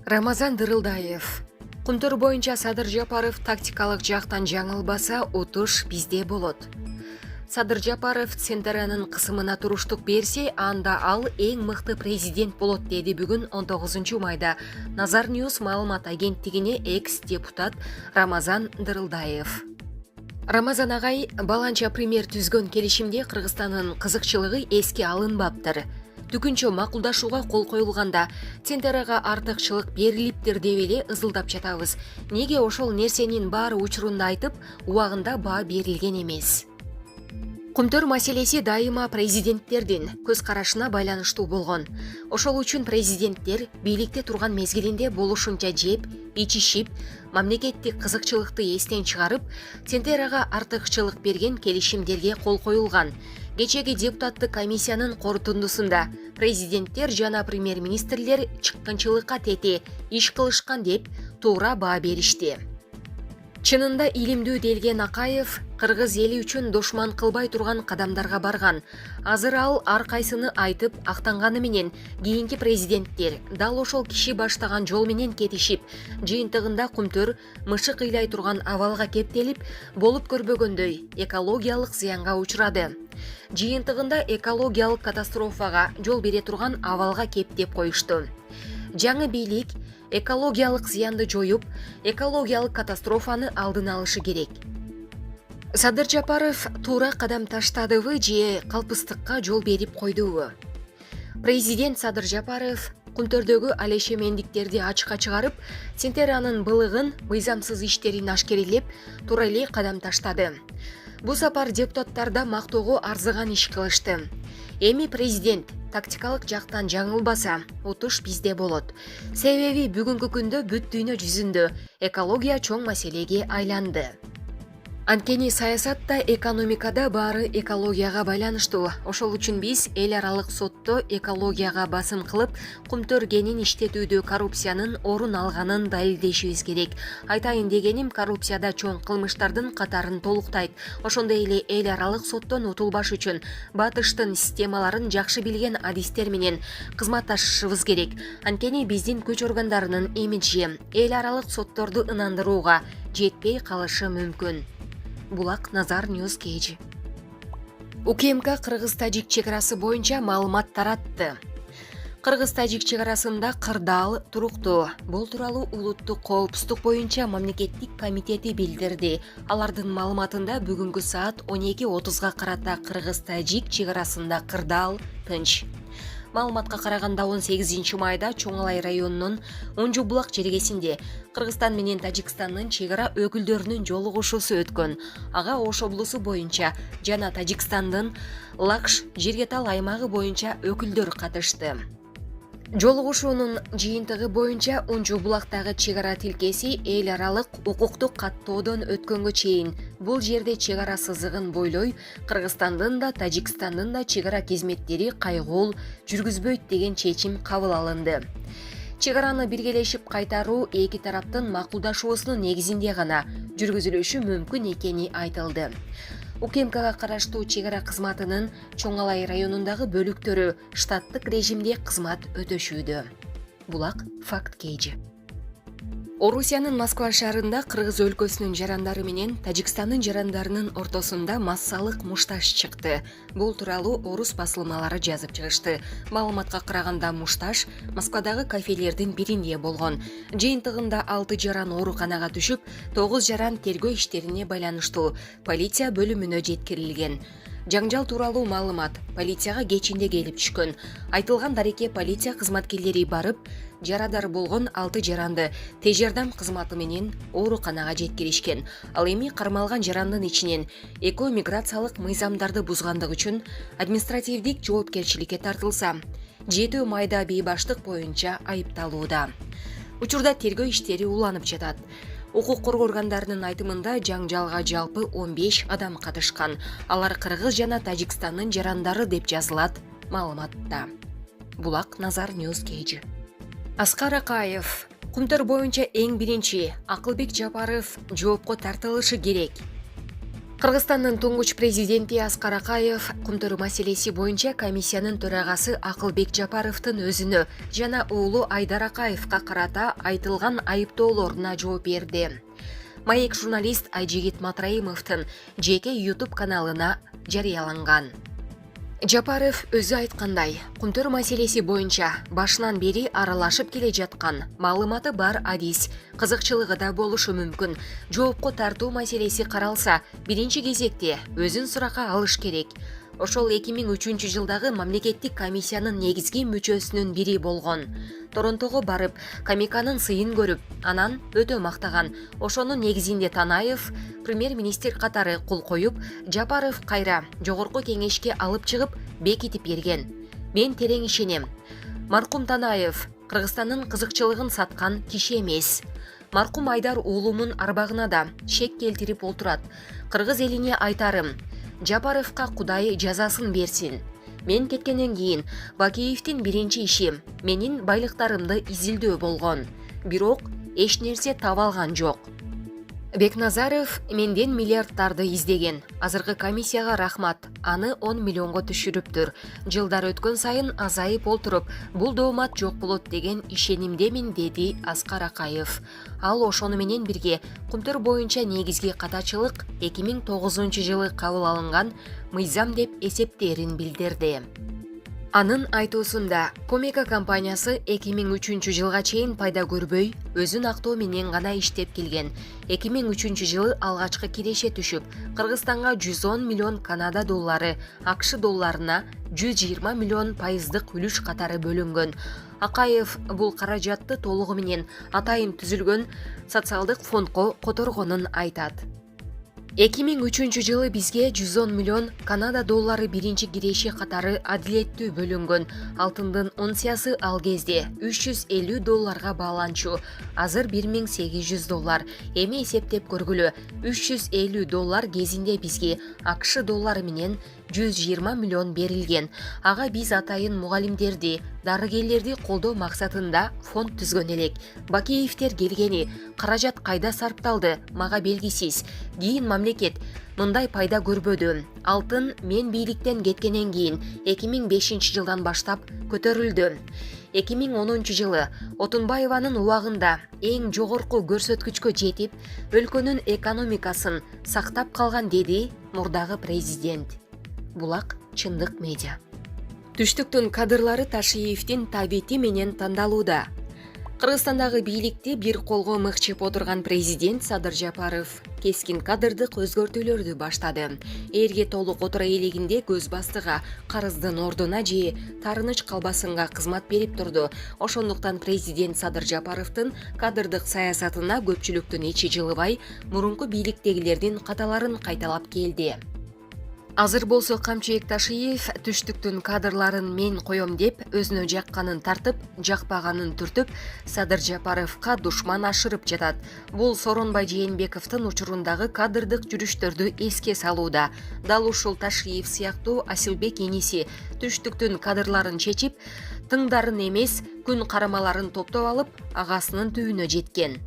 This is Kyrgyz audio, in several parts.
Рамазан Дырылдаев. Кумтөр боюнча Садыр Жапаров тактикалык жактан жаңылбаса, утуш бизде болот. Садыр Жапаров Центранын кысымына туруштук берсе, анда ал эң мыкты президент болот деди бүгүн 19 майда Назар Ньюс маалымат агенттигине экс-депутат Рамазан Дырылдаев. Рамазан агай баланча премьер түзгөн келишимде Кыргызстандын кызыкчылыгы эске алынбаптыр. Түкүнчө макулдашууга кол коюлганда Центрага артыкчылык берилиптир деп эле ызылдап жатабыз. Неге ошол нерсенин баары учурунда айтып, убагында баа берилген эмес? Кумтөр маселеси дайыма президенттердин көз карашына байланыштуу болгон. Ошол үчүн президенттер бийликте турган мезгилинде болушунча жеп, ичишип, мамлекеттик кызыкчылыкты эстен чыгарып, Центрага артыкчылык берген келишимдерге кол коюлган. Кечеги депутаттык комиссиянын корутундусунда президенттер жана премьер-министрлер чыккынчылыкка тети иш кылышкан деп туура баа беришти. Чынында илимдүү делген Акаев кыргыз эли үчүн душман кылбай турган кадамдарга барган. Азыр ал ар кайсыны айтып актанганы менен кийинки президенттер дал ошол киши баштаган жол менен кетишип, жыйынтыгында Кумтөр мышык ыйлай турган абалга кептелип, болуп көрбөгөндөй экологиялык зыянга учурады. Жыйынтыгында экологиялык катастрофага жол бере турган абалга кептеп коюшту. Жаңы бийлик экологиялык зыянды жоюп, экологиялык катастрофаны алдын алышы керек. Садыр Жапаров туура кадам таштадыбы же калпыстыкка жол берип койдубу? Президент Садыр Жапаров Кумтөрдөгү алешемендиктерди ачыкка чыгарып, Центранын былыгын, мыйзамсыз иштерин ашкерелеп, туура эле кадам таштады. Бу сапар депутаттарда мактоого арзыган иш кылышты. Эми президент тактикалык жактан жаңылбаса, утуш бизде болот. Себеби бүгүнкү күндө бүт дүйнө жүзүндө экология чоң маселеге айланды. Анткени саясатта, экономикада баары экологияга байланыштуу. Ошол үчүн биз эл аралык сотто экологияга басым кылып, Кумтөр кенин иштетүүдө коррупциянын орун алганын далилдешибиз керек. Айтайын дегеним, коррупцияда чоң кылмыштардын катарын толуктайт. Ошондой эле эл аралык соттон утулбаш үчүн батыштын системаларын жакшы билген адистер менен кызматташышыбыз керек. Анткени биздин күч органдарынын имиджи эл аралык сотторду ынандырууга жетпей калышы мүмкүн. Булак Назар Ньюс Кейджи. УКМК Кыргыз-Тажик чекарасы боюнча маалымат таратты. Кыргыз-Тажик чекарасында кырдаал туруктуу. Бул тууралуу улуттук коопсуздук боюнча мамлекеттик комитети билдирди. Алардын маалыматында бүгүнкү саат 12:30 карата Кыргыз-Тажик чекарасында кырдаал тынч. Маалыматка караганда 18 майда Чоңалай районунун Унжу булак жергесинде Кыргызстан менен Тажикстандын чегара өкүлдөрүнүн жолугушуусу өткөн. Ага Ош облусу боюнча жана Тажикстандын Лакш Жиргетал аймагы боюнча өкүлдөр катышты. Жолугушуунун жыйынтыгы боюнча Унжу булактагы чегара тилкеси эл аралык укуктук каттоодон өткөнгө чейин бул жерде чегара сызыгын бойлой Кыргызстандын да Тажикстандын да чегара кызметтери кайгуул жүргүзбөйт деген чечим кабыл алынды. Чегараны биргелешип кайтаруу эки тараптын макулдашуусунун негизинде гана жүргүзүлүшү мүмкүн экени айтылды. УКМКга караштуу чегара кызматынын Чоңалай районундагы бөлүктөрү штаттык режимде кызмат өтөшүүдө. Булак Факт Кейджи. Орусиянын Москва шаарында Кыргыз өлкөсүнүн жарандары менен Тажикстандын жарандарынын ортосунда массалык мушташ чыкты. Бул тууралуу орус басылмалары жазып чыгышты. Маалыматка караганда мушташ Москвадагы кафелердин биринде болгон. Жыйынтыгында 6 жаран ооруканага түшүп, 9 жаран тергөө иштерине байланыштуу полиция бөлүмүнө жеткирилген. Жаңжал тууралуу маалымат полицияга кечинде келип түшкөн. Айтылган дарекке полиция кызматкерлери барып, жарадар болгон 6 жаранды тез жардам кызматы менен ооруканага жеткиришкен. Ал эми кармалган жарандын ичинен экөө миграциялык мыйзамдарды бузгандыгы үчүн административдик жоопкерчиликке тартылса, 7 майда бейбаштык боюнча айыпталууда. Учурда тергөө иштери уланып жатат. Укук коргоо органдарынын айтымында жаңжалга жалпы 15 адам катышкан. Алар Кыргыз жана Тажикстандын жарандары деп жазылат маалыматта. Булак Назар Ньюс Кейджи. Аскар Акаев. Кумтөр боюнча эң биринчи Акылбек Жапаров жоопко тартылышы керек. Кыргызстандын туңгуч президенти Аскар Акаев кумтөрүү маселеси боюнча комиссиянын төрагасы Акылбек Жапаровдун өзүнө жана уулу Айдар Акаевка карата айтылган айыптоолоруна жооп берди. Маек журналист Айжигит Матраимовдун жеке YouTube каналына жарыяланган. Жапаров өзү айткандай, кумтөрүү маселеси боюнча башынан бери аралашып келе жаткан, маалыматы бар адис, кызыкчылыгы да болушу мүмкүн. Жоопко тартуу маселеси каралса, биринчи кезекте өзүн суракка алыш керек. Ошол 2003 жылдагы мамлекеттик комиссиянын негизги мүчөсүнүн бири болгон. Торонтого барып, Камиканын сыйын көрүп, анан өтө мактаган. Ошонун негизинде Танаев премьер-министр катары кол коюп, Жапаров кайра жогорку кеңешке алып чыгып, бекитип берген. Мен терең ишенем. Маркум Танаев Кыргызстандын кызыкчылыгын саткан киши эмес. Маркум Айдар уулумун арбагына да шек келтирип олтурат. Кыргыз элине айтарым, Жапаровка Кудай жазасын берсин. Мен кеткенден кийин Бакиевдин биринчи иши менин байлыктарымды изилдөө болгон. Бирок эч нерсе таба алган жок. Бекназаров менден миллиардтарды издеген. Азыркы комиссияга рахмат. Аны 10 миллионго түшүрүптүр. Жылдар өткөн сайын азайып олтуруп, бул доомат жок болот деген ишенимдемин, деди Аскар Акаев. Ал ошону менен бирге кумтөр боюнча негизги катачылык 2009 жылы кабыл алынган мыйзам деп эсептерин билдирди. Анын айтуусунда, Комека компаниясы 2003 жылга чейин пайда көрбөй, өзүн актоо менен гана иштеп келген. 2003 жылы алгачкы киреше түшүп, Кыргызстанга 110 миллион Канада доллары, АКШ долларына 120 миллион пайыздык үлүш катары бөлүнгөн. Акаев бул каражатты толугу менен атайын түзүлгөн социалдык фондко которгонун айтат. 2003 жылы бизге 110 миллион Канада доллары биринчи киреше катары адилеттүү бөлүнгөн. Алтындын унциясы ал кезде 350 долларга бааланчу. Азыр 1800 доллар. Эми эсептеп көргүлө, 350 доллар кезинде бизге АКШ доллары менен 120 миллион берилген. Ага биз атайын мугалимдерди, дарыгерлерди колдоо максатында фонд түзгөн элек. Бакиевдер келгени, каражат кайда сарпталды, мага белгисиз. Кийин мамлекет мындай пайда көрбөдү. Алтын мен бийликтен кеткенден кийин 2005 жылдан баштап көтөрүлдү. 2010 жылы Отунбаеванын убагында эң жогорку көрсөткүчкө жетип, өлкөнүн экономикасын сактап калган, деди мурдагы президент. Булак чындык медиа. Түштүктүн кадрлары Ташиевдин табити менен тандалууда. Кыргызстандагы бийликти бир колго мыкчып отурган президент Садыр Жапаров кескин кадрдык өзгөртүүлөрдү баштады. Эрге толук отура элегинде көз бастыга, карыздын ордуна же тарыныч калбасынга кызмат берип турду. Ошондуктан президент Садыр Жапаровдун кадрдык саясатына көпчүлүктүн ичи жылыбай, мурунку бийликтегилердин каталарын кайталап келди. Азыр болсо Камчыбек Ташиев түштүктүн кадрларын мен коем деп өзүнө жакканын тартып, жакпаганын түртүп, Садыр Жапаровка душман ашырып жатат. Бул Сооронбай Жээнбековдун учурундагы кадрдык жүрүштөрдү эске салууда. Дал ушул Ташиев сыяктуу Асилбек иниси түштүктүн кадрларын чечип, тыңдарын эмес, күн карамаларын топтоп алып, агасынын түбүнө жеткен.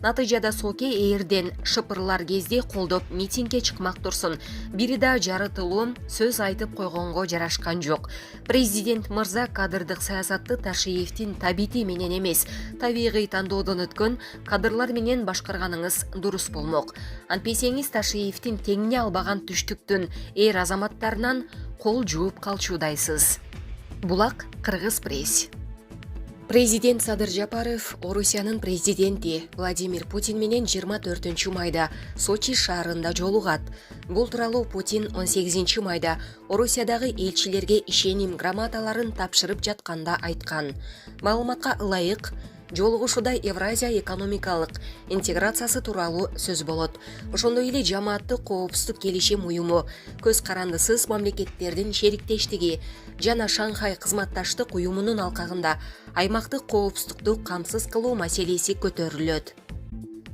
Натыйжада Соке ээрден шыпырлар кезде колдоп митингге чыкмак турсун. Бири да жарытылуу сөз айтып койгонго жарашкан жок. Президент мырза кадрдык саясатты Ташиевдин табити менен эмес, табигый тандоодон өткөн кадрлар менен башкарганыңыз дурус болмок. Антпесеңиз Ташиевдин теңине албаган түштүктүн эр азаматтарынан кол жууп калчудайсыз. Булак Кыргыз пресс. Президент Садыр Жапаров Орусиянын президенти Владимир Путин менен 24 майда Сочи шаарында жолугат. Бул тууралуу Путин 18 майда Орусиядагы элчилерге ишеним грамоталарын тапшырып жатканда айткан. Маалыматка ылайык, жолугушууда Евразия экономикалык интеграциясы тууралуу сөз болот. Ошондой эле жамааттык коопсуздук келишим уюму, көз карандысыз мамлекеттердин шериктештиги жана Шанхай кызматташтык уюмунун алкагында аймактык коопсуздукту камсыз кылуу маселеси көтөрүлөт.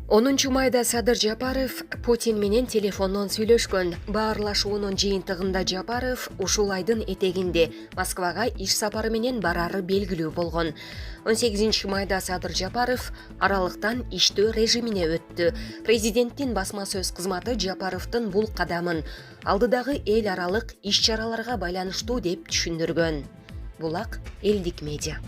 10 майда Садыр Жапаров Путин менен телефондон сүйлөшкөн. Баарлашуунун жыйынтыгында Жапаров ушул айдын этегинде Москвага иш сапары менен барары белгилүү болгон. 18 майда Садыр Жапаров аралыктан иштөө режимине өттү. Президенттин басма сөз кызматы Жапаровдун бул кадамын алдыдагы эл аралык иш чараларга байланыштуу деп түшүндүргөн. Булак элдик медиа.